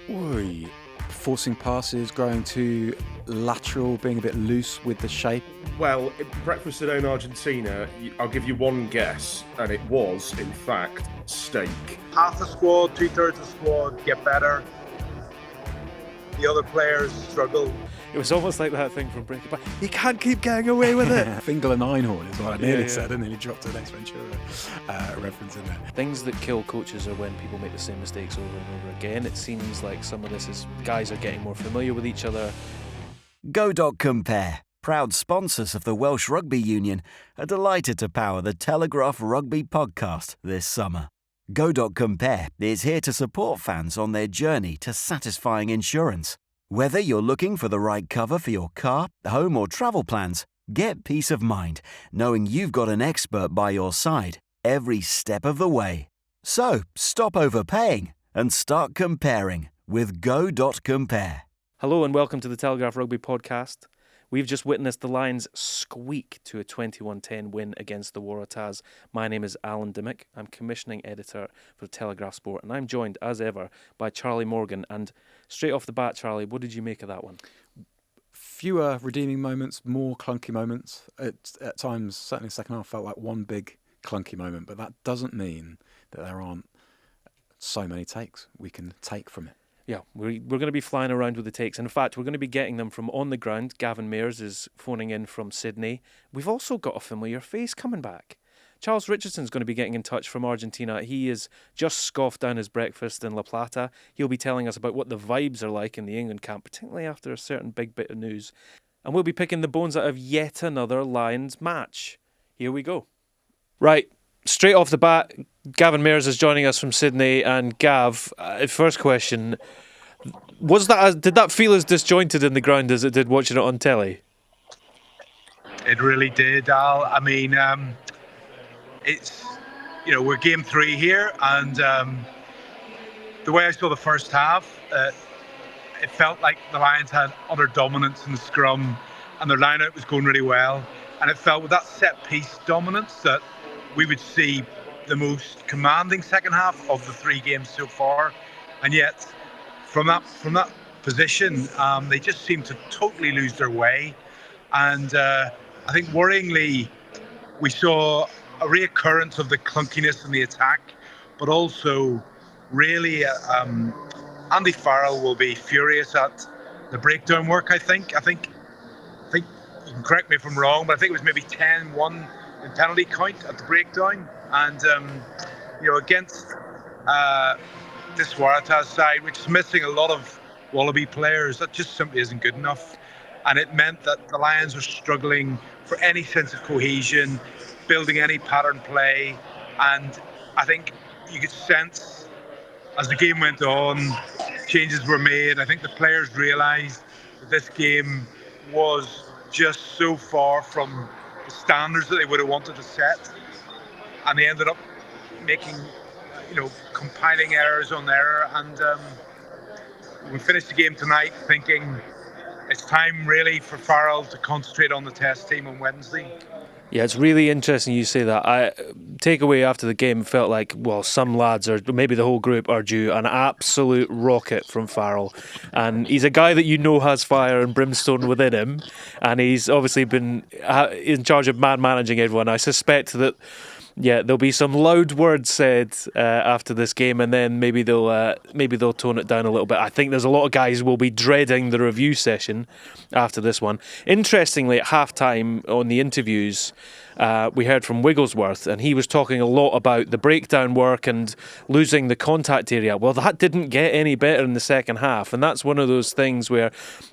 Oi. Forcing passes, growing too lateral, being a bit loose with the shape. Well, breakfast at Argentina, I'll give you one guess, and it was, in fact, steak. Half the squad, 2/3 of the squad get better. The other players struggle. It was almost like that thing from Breaking Bad. You can't keep getting away with it. Fingal and Einhorn is what I nearly said, and then he dropped an Ace Ventura reference in there. Things that kill coaches are when people make the same mistakes over and over again. It seems like some of this is guys are getting more familiar with each other. Go.Compare, proud sponsors of the Welsh Rugby Union, are delighted to power the Telegraph Rugby Podcast this summer. Go.Compare is here to support fans on their journey to satisfying insurance. Whether you're looking for the right cover for your car, home or travel plans, get peace of mind knowing you've got an expert by your side every step of the way. So, stop overpaying and start comparing with Go.Compare. Hello and welcome to the Telegraph Rugby Podcast. We've just witnessed the Lions squeak to a 21-10 win against the Waratahs. My name is Alan Dimmick. I'm commissioning editor for Telegraph Sport, and I'm joined, as ever, by Charlie Morgan. And straight off the bat, Charlie, what did you make of that one? Fewer redeeming moments, more clunky moments. At times, certainly the second half, felt like one big clunky moment, but that doesn't mean that there aren't so many takes we can take from it. Yeah, we're going to be flying around with the takes. In fact, we're going to be getting them from on the ground. Gavin Mairs is phoning in from Sydney. We've also got a familiar face coming back. Charles Richardson's going to be getting in touch from Argentina. He has just scoffed down his breakfast in La Plata. He'll be telling us about what the vibes are like in the England camp, particularly after a certain big bit of news. And we'll be picking the bones out of yet another Lions match. Here we go. Right, straight off the bat, Gavin Mairs is joining us from Sydney. And Gav, first question, did that feel as disjointed in the ground as it did watching it on telly? It really did, Al. I mean, it's, we're game 3 here, and the way I saw the first half, it felt like the Lions had utter dominance in the scrum, and their lineout was going really well. And it felt with that set piece dominance that we would see the most commanding second half of the 3 games so far. And yet, from that position, they just seemed to totally lose their way. And I think worryingly, we saw a reoccurrence of the clunkiness in the attack, but also really Andy Farrell will be furious at the breakdown work, I think you can correct me if I'm wrong, but I think it was maybe 10-1 in penalty count at the breakdown. And, against this Waratahs side, which is missing a lot of Wallaby players, that just simply isn't good enough. And it meant that the Lions were struggling for any sense of cohesion, building any pattern play. And I think you could sense as the game went on, changes were made. I think the players realised that this game was just so far from the standards that they would have wanted to set. And they ended up making, compiling errors on error. And we finished the game tonight thinking it's time really for Farrell to concentrate on the test team on Wednesday. Yeah, it's really interesting you say that. Takeaway after the game felt like, well, some lads, or maybe the whole group, are due an absolute rocket from Farrell. And he's a guy that has fire and brimstone within him. And he's obviously been in charge of managing everyone. I suspect that, there'll be some loud words said after this game, and then maybe they'll tone it down a little bit. I think there's a lot of guys who will be dreading the review session after this one. Interestingly, at halftime on the interviews, we heard from Wigglesworth, and he was talking a lot about the breakdown work and losing the contact area. Well, that didn't get any better in the second half, and that's one of those things where,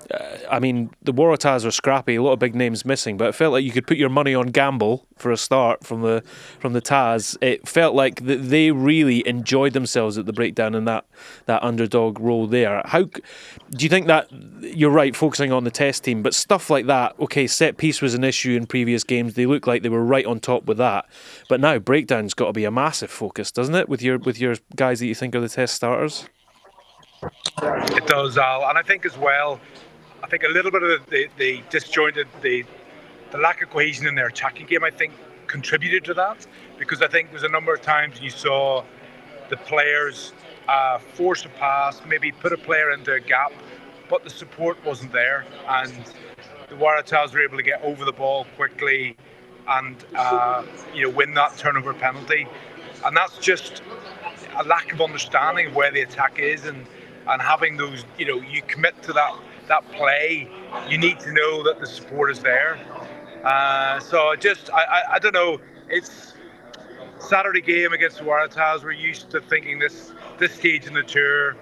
the Waratahs are scrappy, a lot of big names missing, but it felt like you could put your money on gamble for a start from the Taz. It felt like they really enjoyed themselves at the breakdown and that underdog role there. How do you think that, you're right, focusing on the test team, but stuff like that, okay, set piece was an issue in previous games, they looked like they were right on top with that, but now breakdown's got to be a massive focus, doesn't it, with your guys that you think are the test starters? It does, Al, and I think as well, a little bit of the disjointed, the lack of cohesion in their attacking game, I think contributed to that, because I think there's a number of times you saw the players force a pass, maybe put a player into a gap, but the support wasn't there, and the Waratahs were able to get over the ball quickly and win that turnover penalty. And that's just a lack of understanding of where the attack is, and having those, you commit to that play, you need to know that the support is there. So I don't know, it's Saturday game against the Waratahs. We're used to thinking this stage in the tour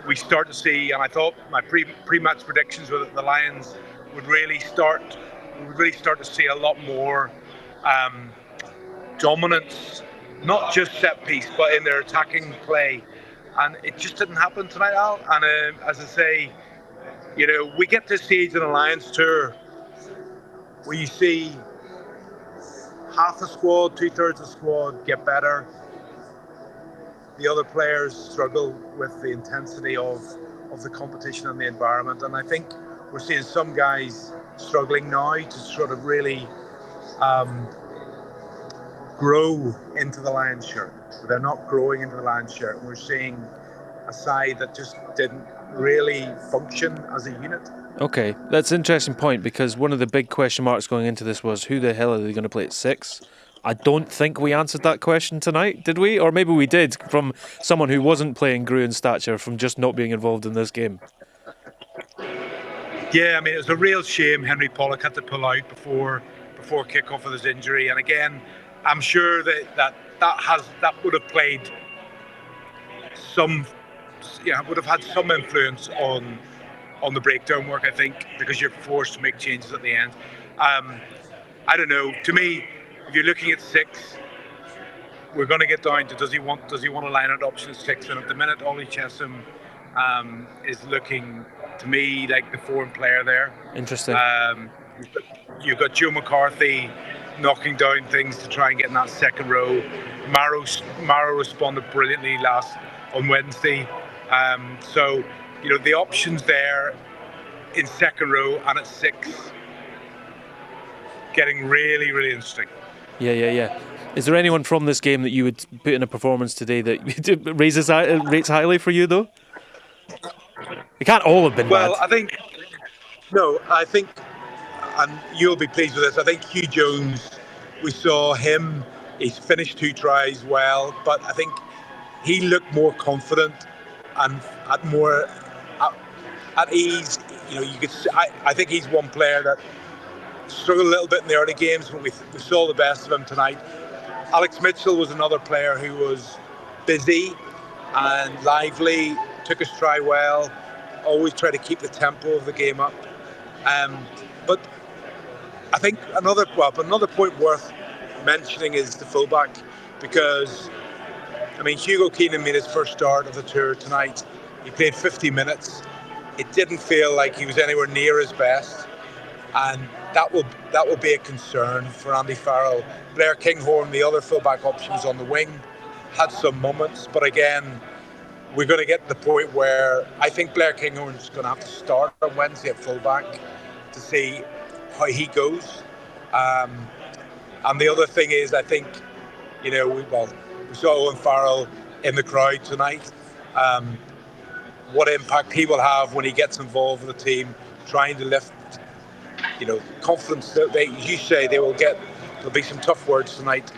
we start to see, and I thought my pre-match predictions were that the Lions would really start to see a lot more dominance, not just set piece, but in their attacking play. And it just didn't happen tonight, Al. And as I say, we get to a stage in the Lions tour where you see half the squad, 2/3 of the squad get better. The other players struggle with the intensity of the competition and the environment. And I think we're seeing some guys struggling now to sort of really grow into the Lions shirt. They're not growing into the Lions shirt. And we're seeing a side that just didn't really function as a unit. Okay, that's an interesting point, because one of the big question marks going into this was, who the hell are they going to play at 6? I don't think we answered that question tonight, did we? Or maybe we did, from someone who wasn't playing grew in stature from just not being involved in this game. Yeah, I mean, it was a real shame Henry Pollock had to pull out before kick-off with his injury. And again, I'm sure that would have played would have had some influence on the breakdown work, I think, because you're forced to make changes at the end. I don't know. To me, if you're looking at 6, we're going to get down to does he want a line-out option at 6? And at the minute, Ollie Chesham is looking to me like the foreign player there. Interesting. You've got Joe McCarthy knocking down things to try and get in that second row. Maro responded brilliantly on Wednesday. So, the options there in second row and at 6 getting really, really interesting. Yeah. Is there anyone from this game that you would put in a performance today that rates highly for you, though? It can't all have been bad. Well, I think, and you'll be pleased with this, I think Hugh Jones, we saw him, he's finished 2 tries well, but I think he looked more confident and at ease. You could. I think he's one player that struggled a little bit in the early games, but we saw the best of him tonight. Alex Mitchell was another player who was busy and lively, took his try well, always tried to keep the tempo of the game up. But I think another point worth mentioning is the fullback, because Hugo Keenan made his first start of the tour tonight. He played 50 minutes. It didn't feel like he was anywhere near his best, and that will be a concern for Andy Farrell. Blair Kinghorn, the other fullback options on the wing, had some moments, but again, we're going to get to the point where I think Blair Kinghorn's going to have to start on Wednesday at fullback to see how he goes. And the other thing is, I think, we saw Owen Farrell in the crowd tonight. What impact he will have when he gets involved with the team, trying to lift, confidence. There'll be some tough words tonight.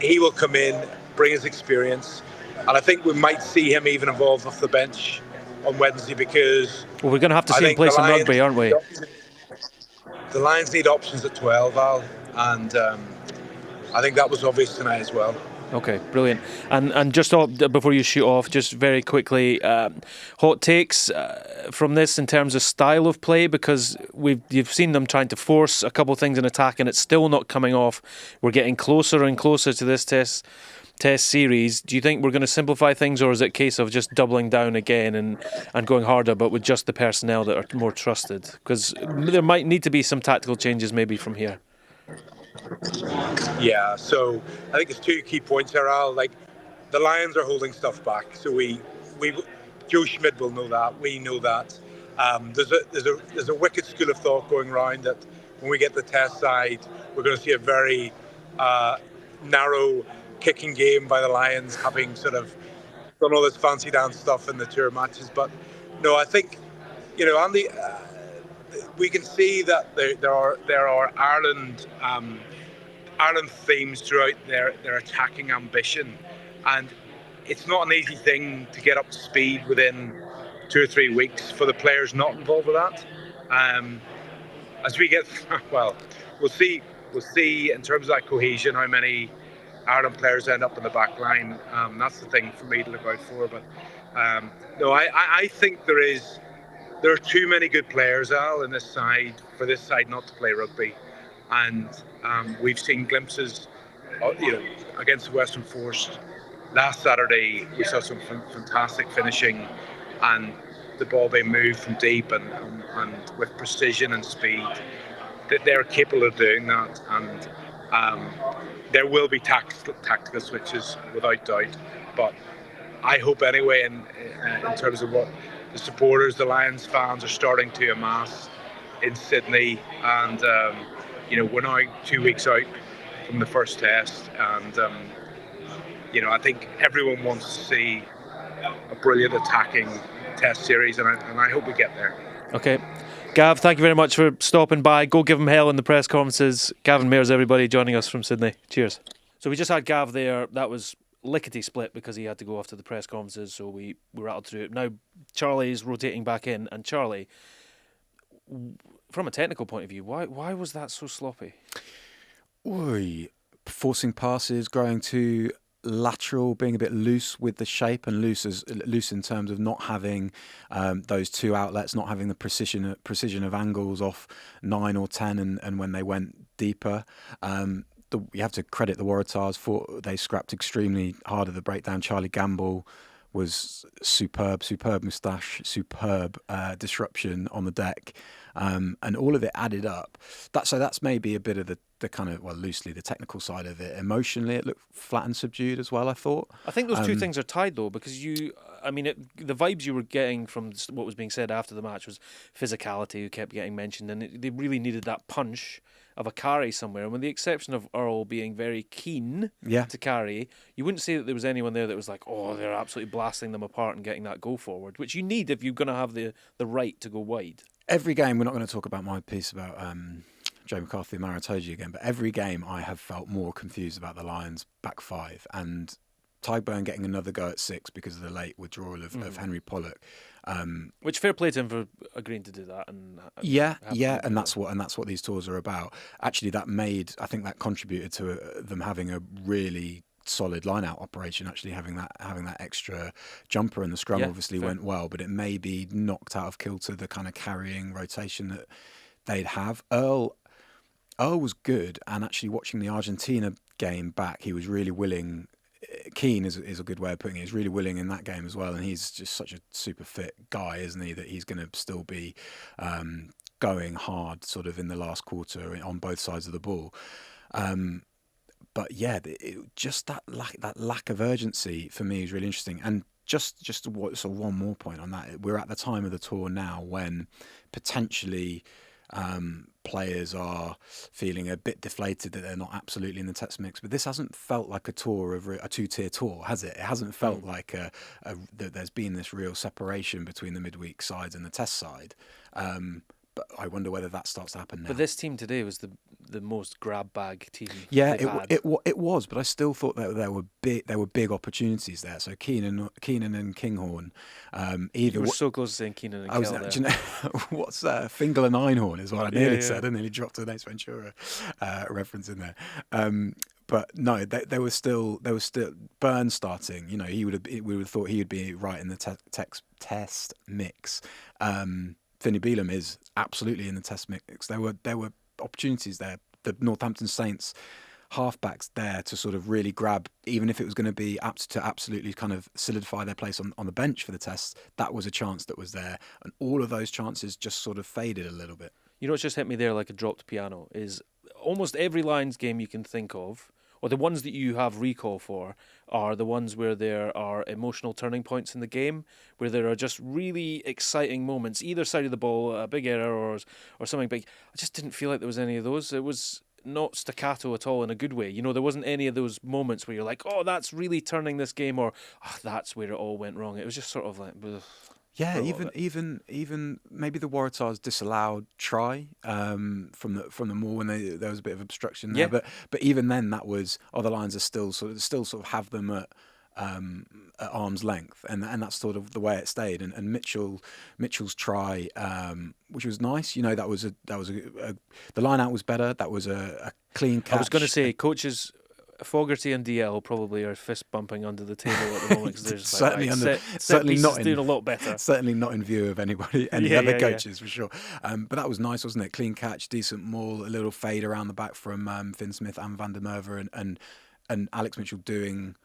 He will come in, bring his experience, and I think we might see him even involved off the bench on Wednesday, because we're going to have to see him play some rugby, aren't we? The Lions need options at 12, Al, and I think that was obvious tonight as well. Okay, brilliant. And just before you shoot off, just very quickly, hot takes from this in terms of style of play, because you've seen them trying to force a couple of things in attack and it's still not coming off. We're getting closer and closer to this test series. Do you think we're going to simplify things, or is it a case of just doubling down again and going harder, but with just the personnel that are more trusted? Because there might need to be some tactical changes maybe from here. Yeah, so I think it's 2 key points here, Al. Like, the Lions are holding stuff back, so we Joe Schmidt will know that. We know that. There's a wicked school of thought going around that when we get the test side, we're going to see a very narrow kicking game by the Lions, having sort of done all this fancy dance stuff in the tour matches. But no, I think, Andy, we can see that there are Ireland themes throughout their attacking ambition, and it's not an easy thing to get up to speed within 2 or 3 weeks for the players not involved with that. As we get, well, we'll see in terms of that cohesion how many Ireland players end up in the back line. That's the thing for me to look out for. But no, I think there are too many good players, Al, in this side for this side not to play rugby, and we've seen glimpses, against the Western Force last Saturday. We saw some fantastic finishing, and the ball being moved from deep and with precision and speed. That they're capable of doing that, and there will be tactical switches without doubt. But I hope anyway, in terms of what the supporters, the Lions fans, are starting to amass in Sydney, and we're now 2 weeks out from the first test, and I think everyone wants to see a brilliant attacking test series, and I hope we get there. Okay. Gav, thank you very much for stopping by. Go give him hell in the press conferences. Gavin Mairs, everybody, joining us from Sydney. Cheers. So we just had Gav there. That was lickety split because he had to go off to the press conferences, so we rattled through it. Now Charlie's rotating back in, and Charlie, from a technical point of view, why was that so sloppy? Forcing passes, growing too lateral, being a bit loose with the shape, and loose in terms of not having those two outlets, not having the precision of angles off 9 or 10, and when they went deeper. You have to credit the Waratahs for they scrapped extremely hard at the breakdown. Charlie Gamble was superb moustache, superb disruption on the deck, and all of it added up. That's maybe a bit of the kind of, loosely the technical side of it. Emotionally, it looked flat and subdued as well, I thought. I think those two things are tied though, because the vibes you were getting from what was being said after the match was physicality, who kept getting mentioned, and they really needed that punch of a carry somewhere. And with the exception of Earl being very keen to carry, you wouldn't say that there was anyone there that was like, oh, they're absolutely blasting them apart and getting that go forward, which you need if you're going to have the right to go wide. Every game, we're not going to talk about my piece about Joe McCarthy and Maritoji again, but every game I have felt more confused about the Lions' back five, and Tyburn getting another go at 6 because of the late withdrawal of Henry Pollock. Which fair play to him for agreeing to do that. And that's what these tours are about. Actually, I think that contributed to them having a really solid line-out operation. Actually, having that extra jumper in the scrum went well, but it may be knocked out of kilter the kind of carrying rotation that they'd have. Earl was good, and actually watching the Argentina game back, he was really willing. Keen is a good way of putting it. He's really willing in that game as well, and he's just such a super fit guy, isn't he, that he's going to still be going hard sort of in the last quarter on both sides of the ball. But yeah, just that lack of urgency for me is really interesting. And just one more point on that. We're at the time of the tour now when potentially players are feeling a bit deflated that they're not absolutely in the test mix, but this hasn't felt like a two-tier tour, has it? It hasn't felt like that there's been this real separation between the midweek sides and the test side. But I wonder whether that starts to happen now. But this team today was the most grab bag team. Yeah, it was, but I still thought that there were big opportunities there. So Keenan and Kinghorn. You were so close to saying Keenan and Kel. What's Fingal and Einhorn is what I nearly said. I nearly dropped an Ace Ventura reference in there. But no, there was still Burns starting. We would have thought he would be right in the test mix. Finney Beelum is absolutely in the test mix. There were opportunities there. The Northampton Saints halfbacks there to sort of really grab, even if it was going to be apt to absolutely kind of solidify their place on the bench for the test. That was a chance that was there, and all of those chances just sort of faded a little bit. You know what's just hit me there like a dropped piano is almost every Lions game you can think of, or the ones that you have recall for, are the ones where there are emotional turning points in the game, where there are just really exciting moments, either side of the ball, a big error or something big. I just didn't feel like there was any of those. It was not staccato at all in a good way. You know, there wasn't any of those moments where you're like, oh, that's really turning this game, or oh, that's where it all went wrong. It was just sort of like, ugh. Yeah, even maybe the Waratahs disallowed try from the maul when there was a bit of obstruction there. Yeah. But even then, that was the Lions are still sort of have them at arm's length, and that's sort of the way it stayed. And Mitchell's try, which was nice. You know, that was the line out was better. That was a clean catch. I was going to say, coaches Fogarty and DL probably are fist bumping under the table at the moment, because there's certainly not doing a lot better. Certainly not in view of any other coaches for sure. But that was nice, wasn't it? Clean catch, decent maul, a little fade around the back from Finn Smith and Van der Merwe, and Alex Mitchell doing.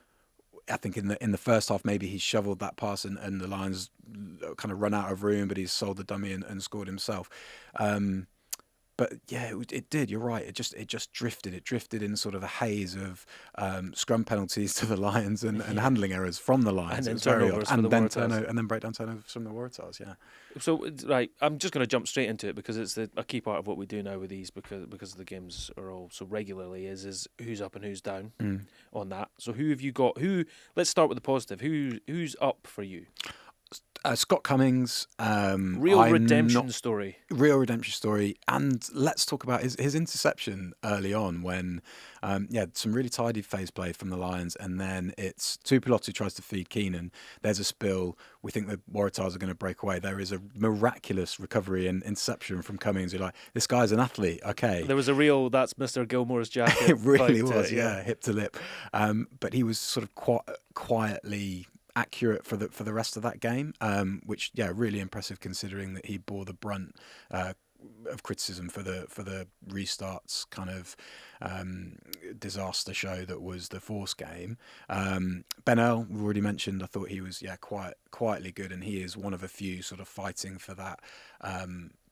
I think in the first half maybe he shoveled that pass and the Lions kind of run out of room, but he's sold the dummy and scored himself. But yeah, it did. You're right. It just drifted. It drifted in sort of a haze of scrum penalties to the Lions and handling errors from the Lions. And then turnovers from the Waratahs. And then breakdown turnovers from the Waratahs. Yeah. So right, I'm just going to jump straight into it, because it's a key part of what we do now with these, because the games are all so regularly is who's up and who's down on that. So who have you got? Let's start with the positive. Who's up for you? Scott Cummings, real redemption story, and let's talk about his interception early on when, some really tidy phase play from the Lions, and then it's Tuipulotu tries to feed Keenan. There's a spill. We think the Waratahs are going to break away. There is a miraculous recovery and interception from Cummings. You're like, this guy's an athlete. Okay, there was a real that's Mr. Gilmore's jacket. It really was, hip to lip. But he was sort of quietly accurate for the rest of that game, which really impressive considering that he bore the brunt of criticism for the restarts kind of disaster show that was the Force game. Ben Earl, we've already mentioned. I thought he was quietly good, and he is one of a few sort of fighting for that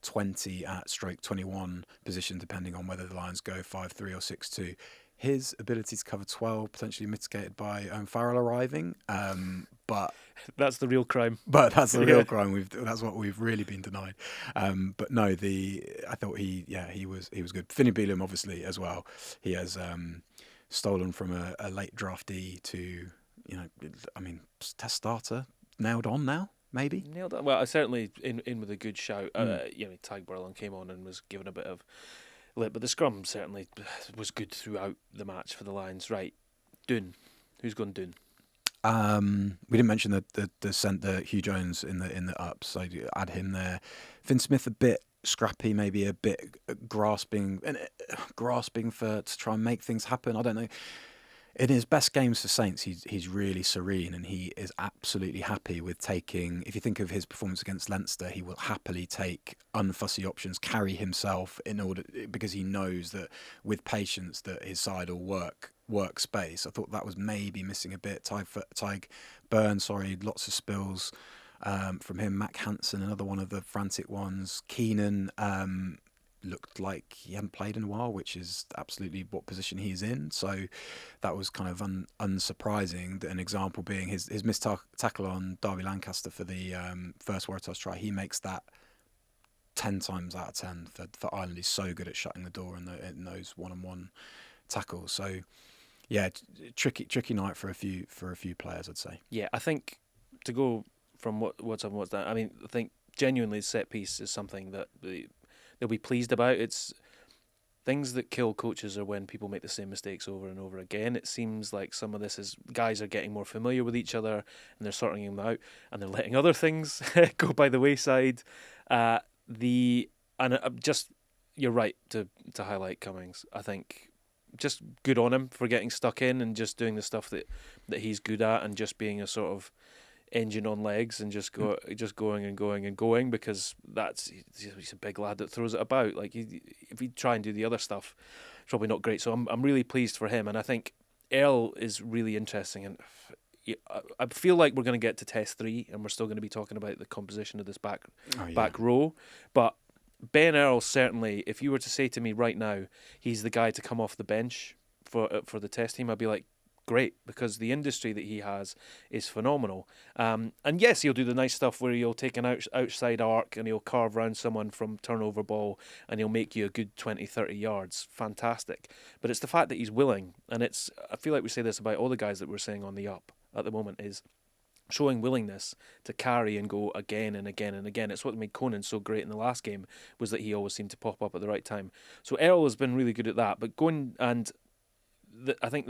20 at stroke 21 position, depending on whether the Lions go 5-3 or 6-2. His ability to cover 12 potentially mitigated by Owen Farrell arriving, but that's the real crime. But that's the real crime. That's what we've really been denied. But no, I thought he was good. Finney Bealham obviously as well. He has stolen from a late draftee to test starter nailed on now. Maybe nailed on. Well, I certainly in with a good shout. Tag Burlon came on and was given a bit of. But the scrum certainly was good throughout the match for the Lions. Right, Doon. Who's gone Doon? We didn't mention the centre Hugh Jones in the ups, so you add him there. Finn Smith a bit scrappy, maybe a bit grasping to try and make things happen. I don't know. In his best games for Saints, he's really serene, and he is absolutely happy with taking. If you think of his performance against Leinster, he will happily take unfussy options, carry himself because he knows that with patience that his side will work space. I thought that was maybe missing a bit. Tyg Byrne, lots of spills from him. Mac Hansen, another one of the frantic ones. Keenan. Looked like he hadn't played in a while, which is absolutely what position he's in. So that was kind of unsurprising. An example being his missed tackle on Darby Lancaster for the first Waratahs try. He makes that 10 times out of 10 for Ireland. He's so good at shutting the door in those one-on-one tackles. So yeah, tricky night for a few players, I'd say. Yeah, I think to go from what's up and what's down. I mean, I think genuinely set piece is something that they'll be pleased about. It's things that kill coaches are when people make the same mistakes over and over again. It seems like some of this is guys are getting more familiar with each other and they're sorting them out, and they're letting other things go by the wayside. You're right to highlight Cummings. I think just good on him for getting stuck in and just doing the stuff that he's good at, and just being a sort of engine on legs and just going and going and going, because he's a big lad that throws it about. Like if you try and do the other stuff, it's probably not great. So I'm really pleased for him, and I think Earl is really interesting. And I feel like we're going to get to Test 3 and we're still going to be talking about the composition of this back row. But Ben Earl, certainly, if you were to say to me right now, he's the guy to come off the bench for the Test team, I'd be like, great, because the industry that he has is phenomenal. And yes, he'll do the nice stuff where he'll take an outside arc and he'll carve around someone from turnover ball and he'll make you a good 20, 30 yards. Fantastic. But it's the fact that he's willing, and I feel like we say this about all the guys that we're saying on the up at the moment, is showing willingness to carry and go again and again and again. It's what made Conan so great in the last game, was that he always seemed to pop up at the right time. So Earl has been really good at that. But going and I think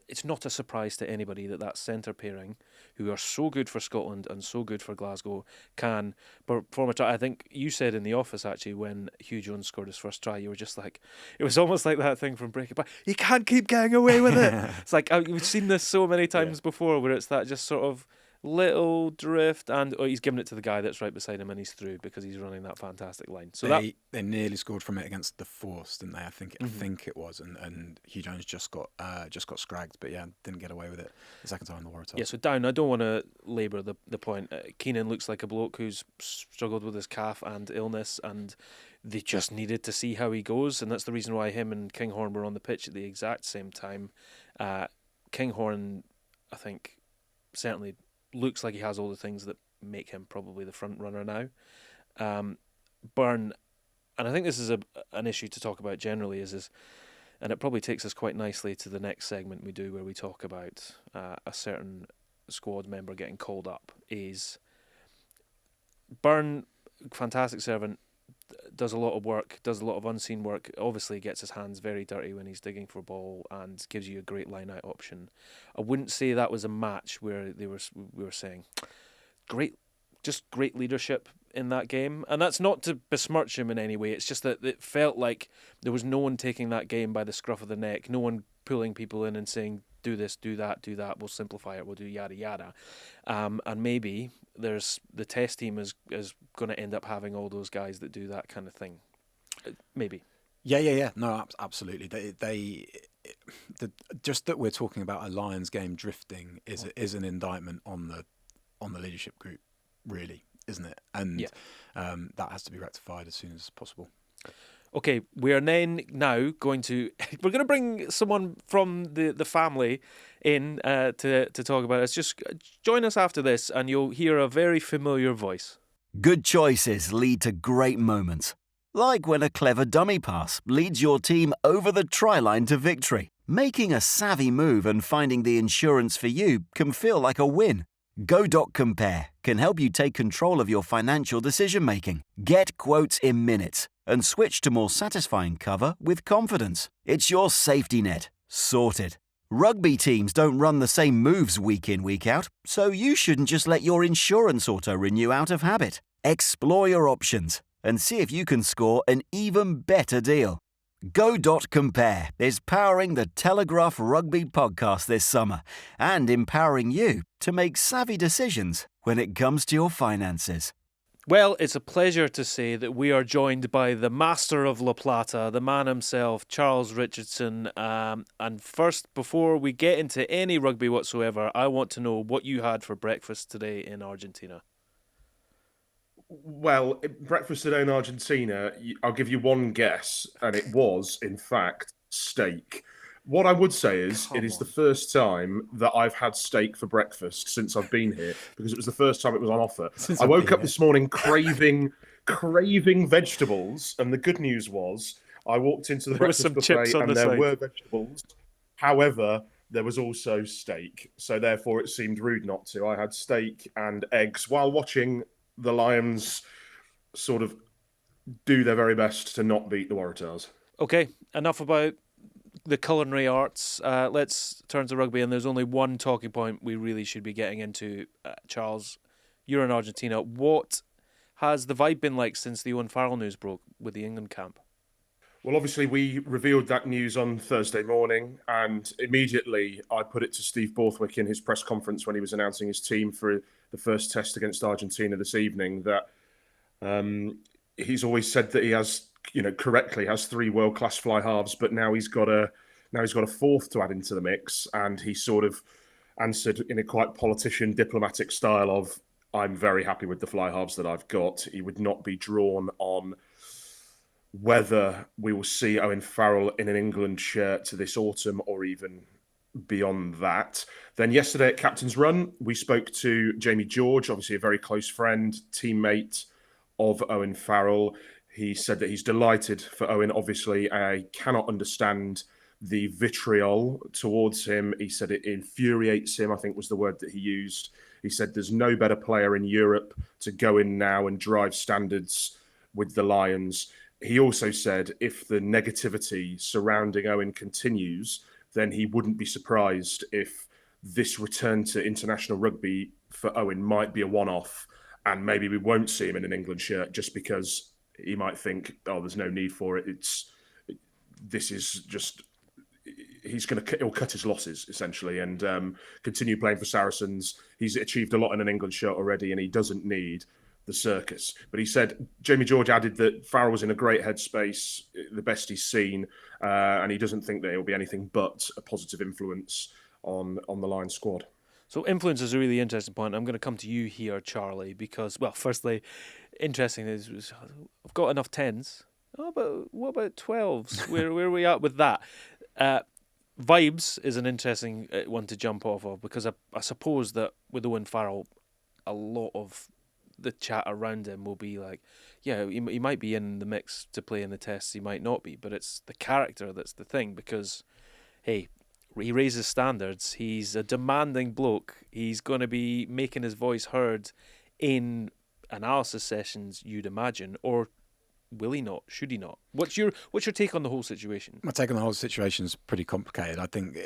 it's not a surprise to anybody that centre pairing, who are so good for Scotland and so good for Glasgow, can perform a try. I think you said in the office, actually, when Hugh Jones scored his first try, you were just like, it was almost like that thing from Breaking Bad. He can't keep getting away with it. It's like, we've seen this so many times before, where it's that just sort of little drift, and he's given it to the guy that's right beside him and he's through because he's running that fantastic line. So they nearly scored from it against the Force, didn't they? I think it was, and Hugh Jones just got scragged, but didn't get away with it the second time in the Waratahs. Yeah, so down, I don't want to labour the point. Keenan looks like a bloke who's struggled with his calf and illness, and they just needed to see how he goes, and that's the reason why him and Kinghorn were on the pitch at the exact same time. Kinghorn, I think, certainly looks like he has all the things that make him probably the front runner now. Byrne, and I think this is an issue to talk about generally, is and it probably takes us quite nicely to the next segment we do, where we talk about a certain squad member getting called up. Is Byrne, fantastic servant, does a lot of work, does a lot of unseen work, obviously gets his hands very dirty when he's digging for a ball and gives you a great line-out option. I wouldn't say that was a match where we were saying great leadership in that game, and that's not to besmirch him in any way. It's just that it felt like there was no one taking that game by the scruff of the neck, no one pulling people in and saying, do this, do that, we'll simplify it, we'll do yada yada. And maybe there's the test team is going to end up having all those guys that do that kind of thing. Maybe. Yeah. No, absolutely. Just that we're talking about a Lions game drifting is an indictment on the leadership group, really, isn't it? And that has to be rectified as soon as possible. Okay, we are now going to bring someone from the family in to talk about it. Just join us after this and you'll hear a very familiar voice. Good choices lead to great moments. Like when a clever dummy pass leads your team over the try line to victory. Making a savvy move and finding the insurance for you can feel like a win. Go.compare can help you take control of your financial decision-making. Get quotes in minutes and switch to more satisfying cover with confidence. It's your safety net. Sorted. Rugby teams don't run the same moves week in, week out, so you shouldn't just let your insurance auto-renew out of habit. Explore your options and see if you can score an even better deal. Go.compare is powering the Telegraph Rugby Podcast this summer and empowering you to make savvy decisions when it comes to your finances. Well, it's a pleasure to say that we are joined by the master of La Plata, the man himself, Charles Richardson. And first, before we get into any rugby whatsoever, I want to know what you had for breakfast today in Argentina. Well, breakfast today in Argentina, I'll give you one guess, and it was, in fact, steak. What I would say is it is the first time that I've had steak for breakfast since I've been here, because it was the first time it was on offer. I woke up this morning craving vegetables, and the good news was I walked into the breakfast buffet and there were vegetables. However, there was also steak, so therefore it seemed rude not to. I had steak and eggs while watching the Lions sort of do their very best to not beat the Waratahs. Okay, enough about the culinary arts. Let's turn to rugby, and there's only one talking point we really should be getting into. Charles, you're in Argentina. What has the vibe been like since the Owen Farrell news broke with the England camp? Well, obviously, we revealed that news on Thursday morning, and immediately I put it to Steve Borthwick in his press conference when he was announcing his team for the first test against Argentina this evening, that he's always said that he has, correctly has 3 world-class fly halves, but now he's got a fourth to add into the mix, and he sort of answered in a quite politician, diplomatic style of, I'm very happy with the fly halves that I've got. He would not be drawn on whether we will see Owen Farrell in an England shirt this autumn or even beyond that. Then yesterday at Captain's Run, we spoke to Jamie George, obviously a very close friend, teammate of Owen Farrell. He said that he's delighted for Owen. Obviously, I cannot understand the vitriol towards him. He said it infuriates him, I think was the word that he used. He said there's no better player in Europe to go in now and drive standards with the Lions. He also said if the negativity surrounding Owen continues, then he wouldn't be surprised if this return to international rugby for Owen might be a one-off, and maybe we won't see him in an England shirt just because he might think, oh, there's no need for it. He'll cut his losses essentially and continue playing for Saracens. He's achieved a lot in an England shirt already, and he doesn't need the circus. But he said, Jamie George added that Farrell was in a great headspace, the best he's seen, and he doesn't think that it will be anything but a positive influence on the Lions squad. So influence is a really interesting point. I'm going to come to you here, Charlie, because, well, firstly, interesting is I've got enough 10s. Oh, but what about 12s? Where are we at with that? Vibes is an interesting one to jump off of, because I suppose that with Owen Farrell, a lot of the chat around him will be like, yeah, he might be in the mix to play in the tests, he might not be, but it's the character that's the thing, because, hey, he raises standards, he's a demanding bloke, he's going to be making his voice heard in analysis sessions, you'd imagine, or will he not? Should he not? What's your take on the whole situation? My take on the whole situation is pretty complicated. I think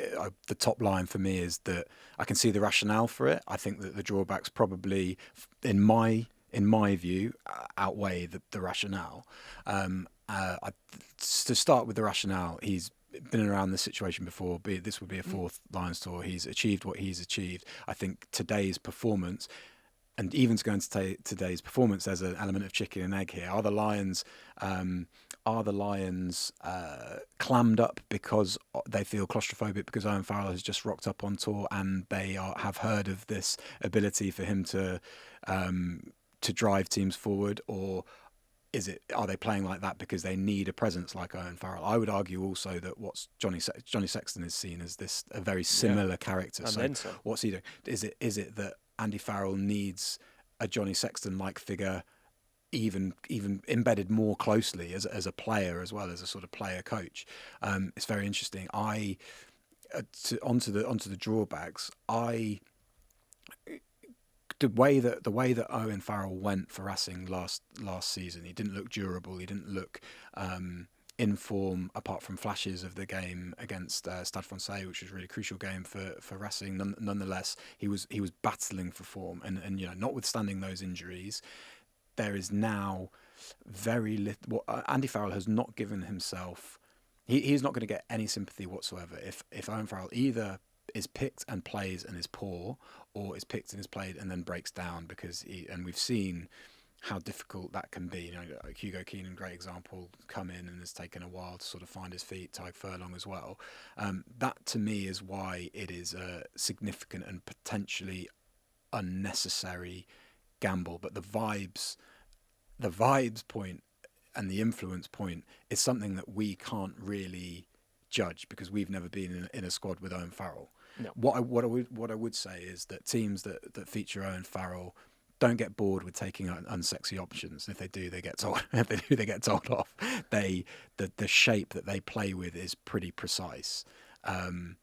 the top line for me is that I can see the rationale for it. I think that the drawbacks probably, in my view, outweigh the rationale. To start with the rationale, he's been around this situation before. This would be a fourth Lions tour. He's achieved what he's achieved. I think today's performance. And even to go into today's performance, there's an element of chicken and egg here. Are the Lions clammed up because they feel claustrophobic because Owen Farrell has just rocked up on tour and they have heard of this ability for him to drive teams forward, or are they playing like that because they need a presence like Owen Farrell? I would argue also that what's Johnny Sexton is seen as a very similar character. So what's he doing? Is it that Andy Farrell needs a Johnny Sexton-like figure, even embedded more closely as a player as well as a sort of player coach? It's very interesting. Onto the drawbacks. The way that Owen Farrell went for Racing last season, he didn't look durable. He didn't look in form, apart from flashes of the game against Stade Francais, which was a really crucial game for Racing. Nonetheless, he was battling for form, and notwithstanding those injuries, there is now very little. Andy Farrell has not given himself. He's not going to get any sympathy whatsoever if Owen Farrell either is picked and plays and is poor, or is picked and is played and then breaks down, and we've seen how difficult that can be. Like Hugo Keenan, great example, come in and has taken a while to sort of find his feet. Tyke Furlong as well. That to me is why it is a significant and potentially unnecessary gamble. But the vibes point and the influence point is something that we can't really judge because we've never been in a squad with Owen Farrell. No. What I would say is that teams that feature Owen Farrell don't get bored with taking unsexy options. If they do, they get told. If they do, they get told off. The shape that they play with is pretty precise, and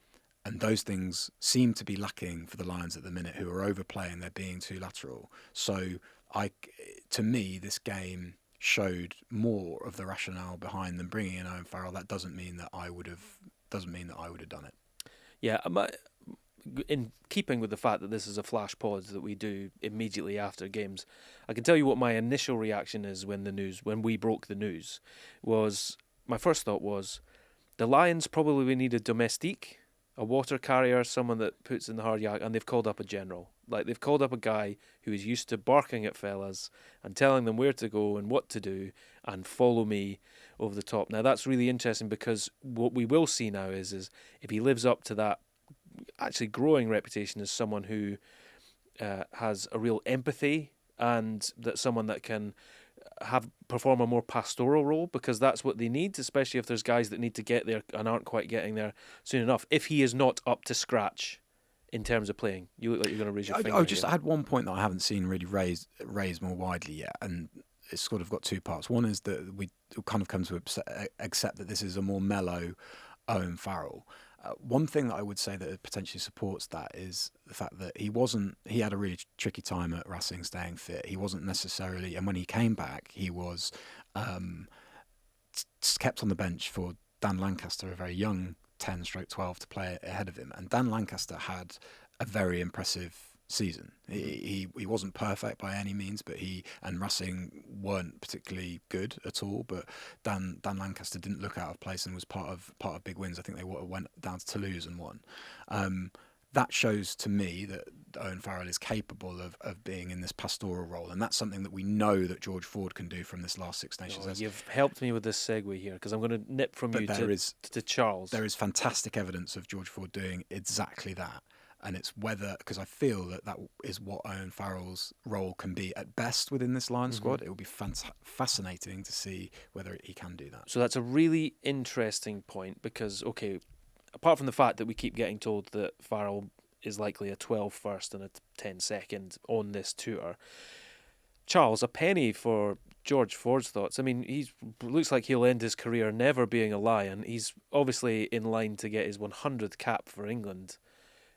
those things seem to be lacking for the Lions at the minute, who are overplaying. They're being too lateral. So, to me, this game showed more of the rationale behind them bringing in Owen Farrell. That doesn't mean that I would have done it. Yeah. In keeping with the fact that this is a flash pod that we do immediately after games, I can tell you what my initial reaction is when we broke the news. My first thought was the Lions probably need a domestique, a water carrier, someone that puts in the hard yak, and they've called up a general. Like, they've called up a guy who is used to barking at fellas and telling them where to go and what to do and follow me over the top. Now, that's really interesting because what we will see now is if he lives up to that actually growing reputation as someone who has a real empathy, and that someone that can perform a more pastoral role, because that's what they need, especially if there's guys that need to get there and aren't quite getting there soon enough. If he is not up to scratch in terms of playing, you look like you're going to raise your finger. I had one point that I haven't seen really raised more widely yet, and it's sort of got two parts. One is that we kind of come to accept that this is a more mellow Owen Farrell. One thing that I would say that potentially supports that is the fact that he had a really tricky time at Racing staying fit. He wasn't necessarily, and when he came back, he was kept on the bench for Dan Lancaster, a very young 10/12 to play ahead of him. And Dan Lancaster had a very impressive season. He wasn't perfect by any means, but he and Racing weren't particularly good at all. But Dan Lancaster didn't look out of place and was part of big wins. I think they went down to Toulouse and won. That shows to me that Owen Farrell is capable of being in this pastoral role, and that's something that we know that George Ford can do from this last Six Nations. You've helped me with this segue here, because I'm going to nip from you to Charles. There is fantastic evidence of George Ford doing exactly that. And it's because I feel that is what Owen Farrell's role can be at best within this Lions squad. It will be fascinating to see whether he can do that. So that's a really interesting point, because, okay, apart from the fact that we keep getting told that Farrell is likely a 12 first and a 10 second on this tour, Charles, a penny for George Ford's thoughts. I mean, he looks like he'll end his career never being a Lion. He's obviously in line to get his 100th cap for England.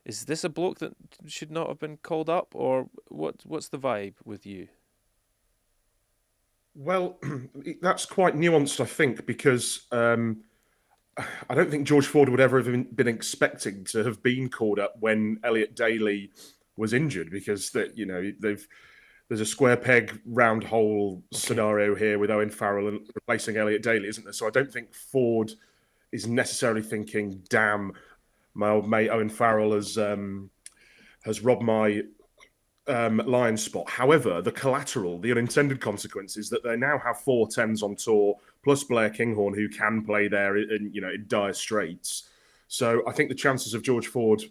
Is this a bloke that should not have been called up, or what's the vibe with you? Well, that's quite nuanced, I think, because I don't think George Ford would ever have been expecting to have been called up when Elliot Daly was injured, because there's a square peg, round hole scenario here with Owen Farrell and replacing Elliot Daly, isn't there? So I don't think Ford is necessarily thinking, damn, my old mate Owen Farrell has robbed my Lion spot. However, the collateral, the unintended consequence is that they now have 4 10s on tour, plus Blair Kinghorn, who can play there in dire straits. So I think the chances of George Ford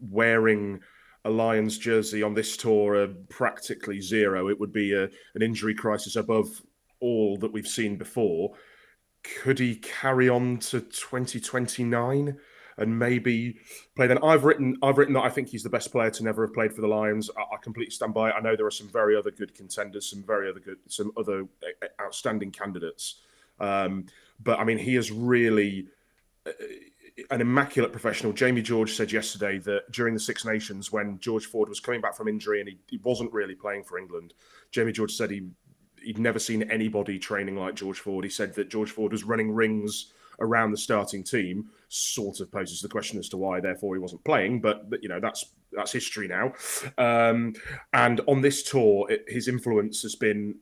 wearing a Lions jersey on this tour are practically zero. It would be an injury crisis above all that we've seen before. Could he carry on to 2029? And maybe play then. I've written that I think he's the best player to never have played for the Lions. I completely stand by it. I know there are some very other good contenders, some other outstanding candidates. But I mean, he is really an immaculate professional. Jamie George said yesterday that during the Six Nations, when George Ford was coming back from injury and he wasn't really playing for England, Jamie George said he'd never seen anybody training like George Ford. He said that George Ford was running rings around the starting team. Sort of poses the question as to why, therefore, he wasn't playing, but that's history now. And on this tour, his influence has been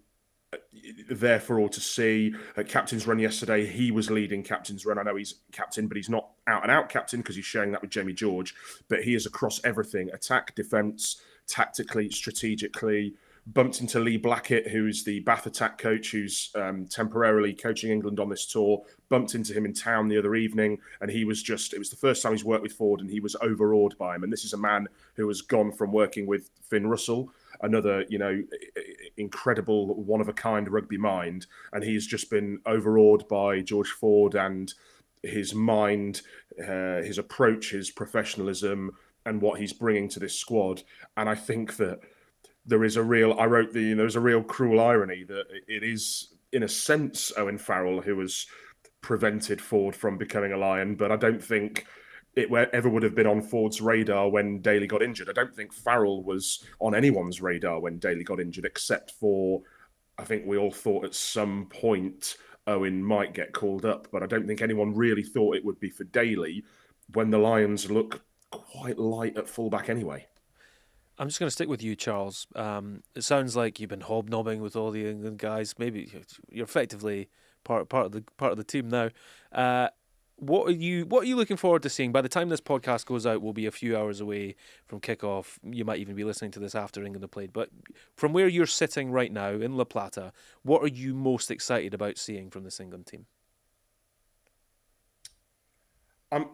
there for all to see. At Captain's Run yesterday, he was leading Captain's Run. I know he's captain, but he's not out-and-out captain because he's sharing that with Jamie George. But he is across everything: attack, defence, tactically, strategically. Bumped into Lee Blackett, who's the Bath attack coach, who's temporarily coaching England on this tour. Bumped into him in town the other evening, and it was the first time he's worked with Ford, and he was overawed by him. And this is a man who has gone from working with Finn Russell, another, incredible, one-of-a-kind rugby mind, and he's just been overawed by George Ford and his mind, his approach, his professionalism, and what he's bringing to this squad. And I think that there's a real cruel irony that it is, in a sense, Owen Farrell who has prevented Ford from becoming a Lion, but I don't think it ever would have been on Ford's radar when Daly got injured. I don't think Farrell was on anyone's radar when Daly got injured, except for, I think we all thought at some point Owen might get called up, but I don't think anyone really thought it would be for Daly when the Lions look quite light at fullback anyway. I'm just going to stick with you, Charles. It sounds like you've been hobnobbing with all the England guys. Maybe you're effectively part of the team now. What are you looking forward to seeing? By the time this podcast goes out, we'll be a few hours away from kickoff. You might even be listening to this after England have played. But from where you're sitting right now in La Plata, what are you most excited about seeing from this England team?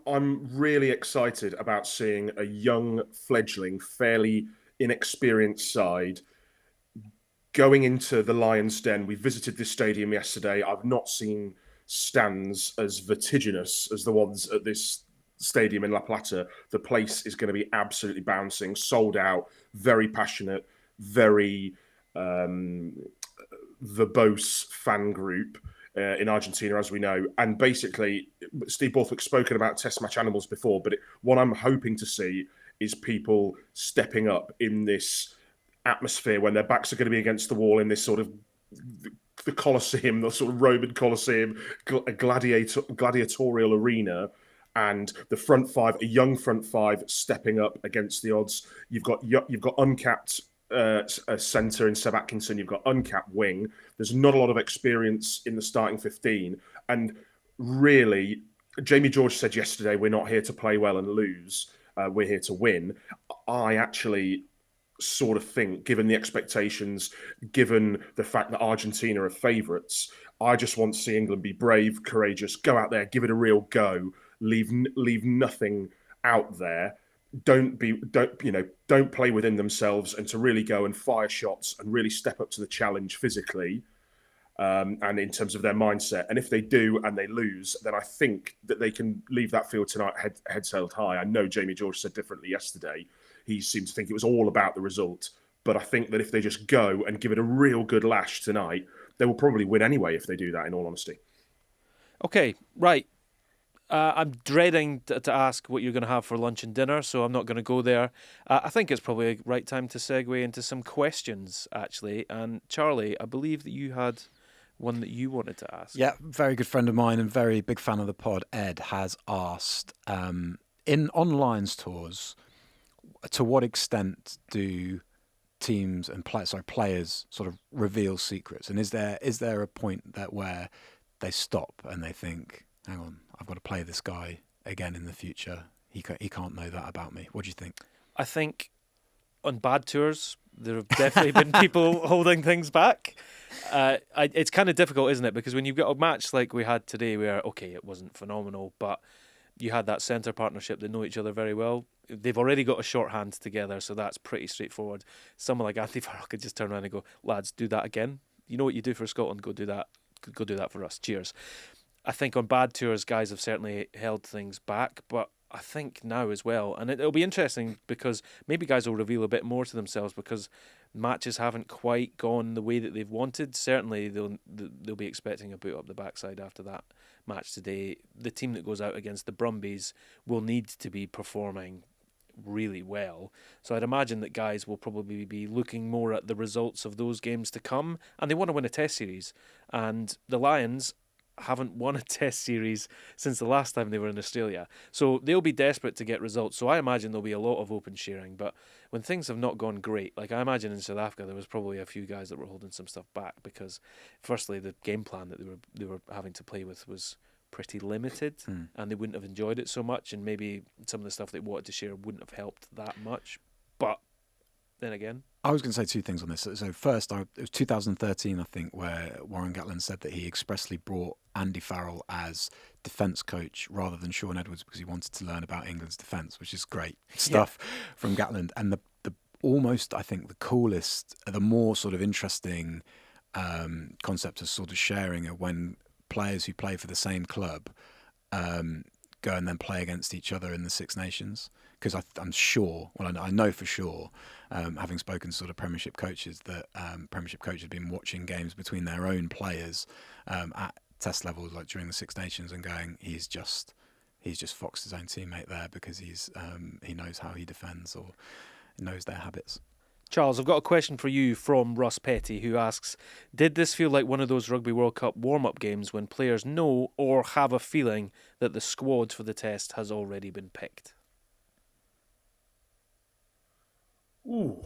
I'm really excited about seeing a young, fledgling, fairly inexperienced side going into the Lions' Den, we visited this stadium yesterday. I've not seen stands as vertiginous as the ones at this stadium in La Plata. The place is going to be absolutely bouncing, sold out, very passionate, very verbose fan group in Argentina, as we know. And basically, Steve Borthwick's spoken about test match animals before, but what I'm hoping to see is people stepping up in this atmosphere when their backs are going to be against the wall in this sort of the Colosseum, the sort of Roman Colosseum, a gladiatorial arena, and the front five, a young front five, stepping up against the odds. You've got uncapped centre in Seb Atkinson. You've got uncapped wing. There's not a lot of experience in the starting 15, and really, Jamie George said yesterday, "We're not here to play well and lose. We're here to win." I actually sort of think, given the expectations, given the fact that Argentina are favourites, I just want to see England be brave, courageous, go out there, give it a real go, leave nothing out there. Don't play within themselves, and to really go and fire shots and really step up to the challenge physically and in terms of their mindset. And if they do and they lose, then I think that they can leave that field tonight heads held high. I know Jamie George said differently yesterday. He seemed to think it was all about the result. But I think that if they just go and give it a real good lash tonight, they will probably win anyway if they do that, in all honesty. Okay, right. I'm dreading to ask what you're going to have for lunch and dinner, so I'm not going to go there. I think it's probably a right time to segue into some questions, actually. And Charlie, I believe that you had one that you wanted to ask. Yeah, very good friend of mine and very big fan of the pod, Ed, has asked, on Lions tours, to what extent do teams and players sort of reveal secrets? And is there a point where they stop and they think, hang on, I've got to play this guy again in the future. He can't know that about me. What do you think? I think on bad tours, there have definitely been people holding things back. It's kind of difficult, isn't it? Because when you've got a match like we had today where, okay, it wasn't phenomenal, but you had that centre partnership that know each other very well. They've already got a shorthand together, so that's pretty straightforward. Someone like Anthony Farrell could just turn around and go, lads, do that again. You know what you do for Scotland, go do that. Go do that for us. Cheers. I think on bad tours, guys have certainly held things back, but I think now as well, and it'll be interesting because maybe guys will reveal a bit more to themselves because matches haven't quite gone the way that they've wanted. Certainly they'll be expecting a boot up the backside after that match today. The team that goes out against the Brumbies will need to be performing really well. So I'd imagine that guys will probably be looking more at the results of those games to come, and they want to win a test series. And the Lions haven't won a test series since the last time they were in Australia. So they'll be desperate to get results. So I imagine there'll be a lot of open sharing. But when things have not gone great, like I imagine in South Africa, there was probably a few guys that were holding some stuff back because firstly, the game plan that they were having to play with was pretty limited and they wouldn't have enjoyed it so much, and maybe some of the stuff they wanted to share wouldn't have helped that much. But then again, I was going to say two things on this. So first, it was 2013, I think, where Warren Gatland said that he expressly brought Andy Farrell as defence coach rather than Sean Edwards because he wanted to learn about England's defence, which is great stuff from Gatland. And the almost, I think, the coolest, the more sort of interesting concept of sort of sharing are when players who play for the same club go and then play against each other in the Six Nations. Because I'm sure, well, I know for sure, having spoken to sort of Premiership coaches, that Premiership coaches have been watching games between their own players at test levels, like during the Six Nations, and going, he's just foxed his own teammate there because he knows how he defends or knows their habits. Charles, I've got a question for you from Ross Petty, who asks, did this feel like one of those Rugby World Cup warm-up games when players know or have a feeling that the squad for the test has already been picked? It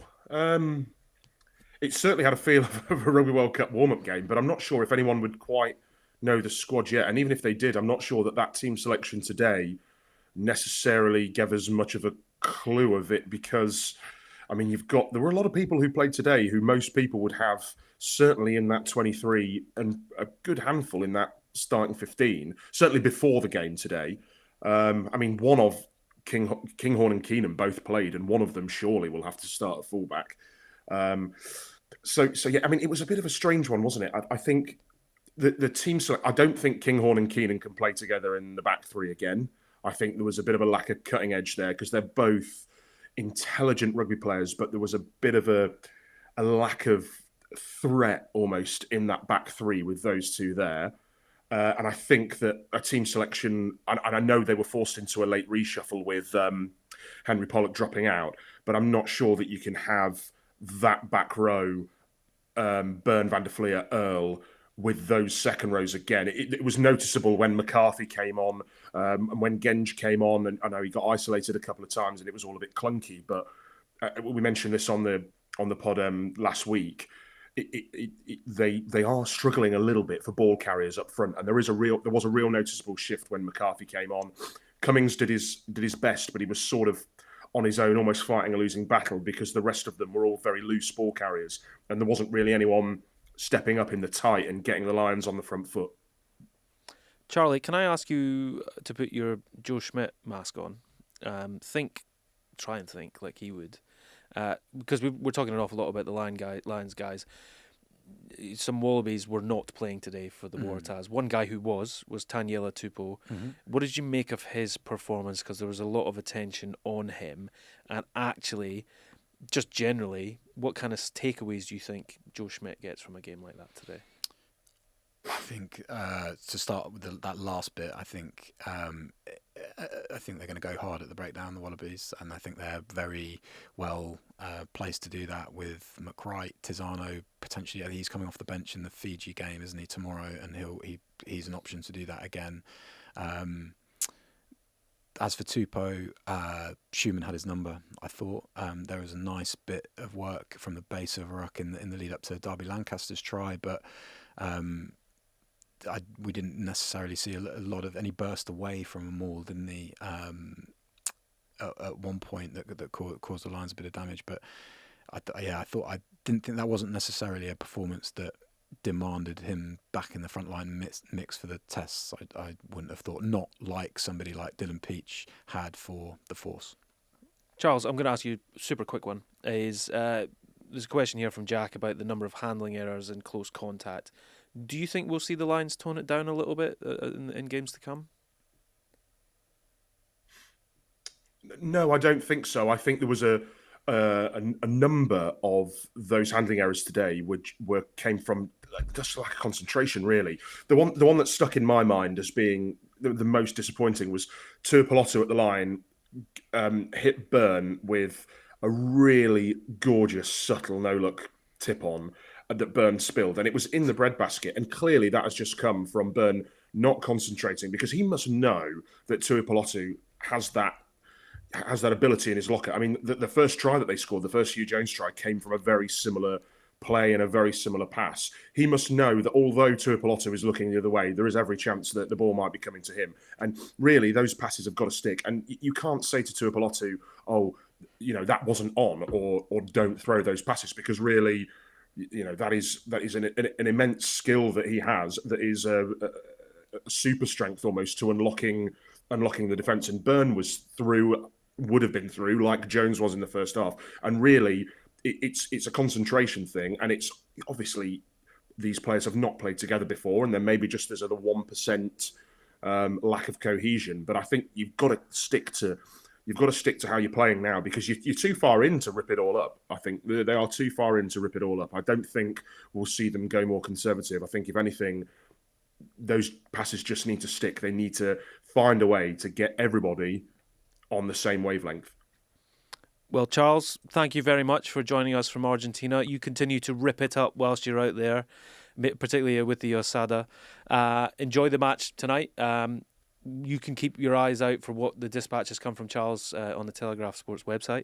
certainly had a feel of a Rugby World Cup warm-up game, but I'm not sure if anyone would quite know the squad yet. And even if they did, I'm not sure that team selection today necessarily gave us much of a clue of it because, I mean, there were a lot of people who played today who most people would have certainly in that 23 and a good handful in that starting 15, certainly before the game today. I mean, one of Kinghorn and Keenan both played, and one of them surely will have to start at fullback. So yeah, I mean, it was a bit of a strange one, wasn't it? I think the team. I don't think Kinghorn and Keenan can play together in the back three again. I think there was a bit of a lack of cutting edge there because they're both intelligent rugby players, but there was a bit of a lack of threat almost in that back three with those two there. And I think that a team selection, and I know they were forced into a late reshuffle with Henry Pollock dropping out, but I'm not sure that you can have that back row, Byrne, Van der Fleer, Earl, with those second rows again. It was noticeable when McCarthy came on and when Genge came on, and I know he got isolated a couple of times and it was all a bit clunky, but we mentioned this on the pod last week. They are struggling a little bit for ball carriers up front, and there was a real noticeable shift when McCarthy came on. Cummings did his best, but he was sort of on his own, almost fighting a losing battle because the rest of them were all very loose ball carriers, and there wasn't really anyone stepping up in the tight and getting the Lions on the front foot. Charlie, can I ask you to put your Joe Schmidt mask on? Try and think like he would. Because we're talking an awful lot about the Lions guys. Some Wallabies were not playing today for the Waratahs. One guy who was Taniela Tupou. Mm-hmm. What did you make of his performance? Because there was a lot of attention on him. And actually, just generally, what kind of takeaways do you think Joe Schmidt gets from a game like that today? I think to start with that last bit, I think they're going to go hard at the breakdown, the Wallabies, and I think they're very well placed to do that with McWright, Tisano potentially. He's coming off the bench in the Fiji game, isn't he, tomorrow? And he's an option to do that again. As for Tupou, Schumann had his number. I thought there was a nice bit of work from the base of a ruck in the lead up to Derby Lancaster's try, but we didn't necessarily see a lot of any burst away from a maul, didn't he? At one point that caused the Lions a bit of damage, but I didn't think that wasn't necessarily a performance that demanded him back in the front line mix for the tests. I wouldn't have thought, not like somebody like Dylan Peach had for the Force. Charles, I'm going to ask you a super quick one. There's a question here from Jack about the number of handling errors in close contact. Do you think we'll see the Lions tone it down a little bit in games to come? No, I don't think so. I think there was a number of those handling errors today which came from just like a concentration, really. The one that stuck in my mind as being the most disappointing was Tuipulotu at the line hit Byrne with a really gorgeous, subtle no-look tip-on that Byrne spilled, and it was in the breadbasket, and clearly that has just come from Byrne not concentrating, because he must know that Tuipulotu has that ability in his locker. I mean, the first try that they scored, the first Hugh Jones try, came from a very similar play and a very similar pass. He must know that although Tuipulotu is looking the other way, there is every chance that the ball might be coming to him. And really, those passes have got to stick. And you can't say to Tuipulotu, oh, that wasn't on, or don't throw those passes, because really, that is an immense skill that he has, that is a super strength almost to unlocking the defence. And Byrne would have been through like Jones was in the first half. And really, it's a concentration thing, and it's obviously these players have not played together before, and then maybe just there's a 1% lack of cohesion. But I think you've got to stick to how you're playing now, because you're too far in to rip it all up. I think they are too far in to rip it all up. I don't think we'll see them go more conservative. I think, if anything, those passes just need to stick. They need to find a way to get everybody on the same wavelength. Well, Charles, thank you very much for joining us from Argentina. You continue to rip it up whilst you're out there, particularly with the Osada. Enjoy the match tonight. You can keep your eyes out for what the dispatches come from Charles on the Telegraph Sports website.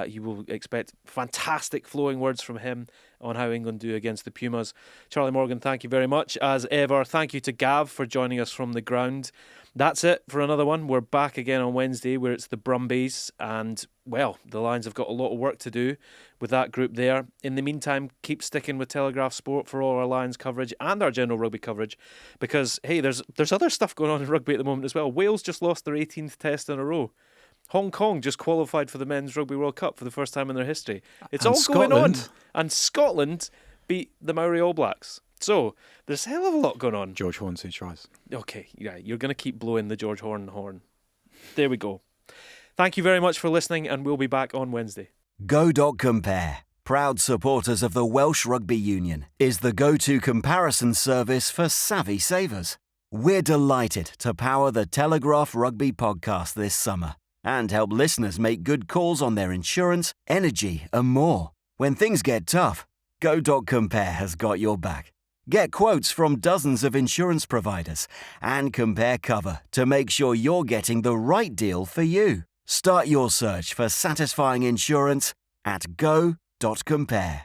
You will expect fantastic flowing words from him on how England do against the Pumas. Charlie Morgan, thank you very much. As ever, thank you to Gav for joining us from the ground. That's it for another one. We're back again on Wednesday, where it's the Brumbies, and, well, the Lions have got a lot of work to do with that group there. In the meantime, keep sticking with Telegraph Sport for all our Lions coverage and our general rugby coverage, because, hey, there's other stuff going on in rugby at the moment as well. Wales just lost their 18th test in a row. Hong Kong just qualified for the Men's Rugby World Cup for the first time in their history. It's And all going on. Scotland. And Scotland beat the Maori All Blacks. So there's a hell of a lot going on. George Horn 2 tries. Okay, yeah, you're going to keep blowing the George horn. There we go. Thank you very much for listening, and we'll be back on Wednesday. Go.compare, proud supporters of the Welsh Rugby Union, is the go-to comparison service for savvy savers. We're delighted to power the Telegraph Rugby Podcast this summer and help listeners make good calls on their insurance, energy, and more. When things get tough, Go.compare has got your back. Get quotes from dozens of insurance providers and compare cover to make sure you're getting the right deal for you. Start your search for satisfying insurance at Go.compare.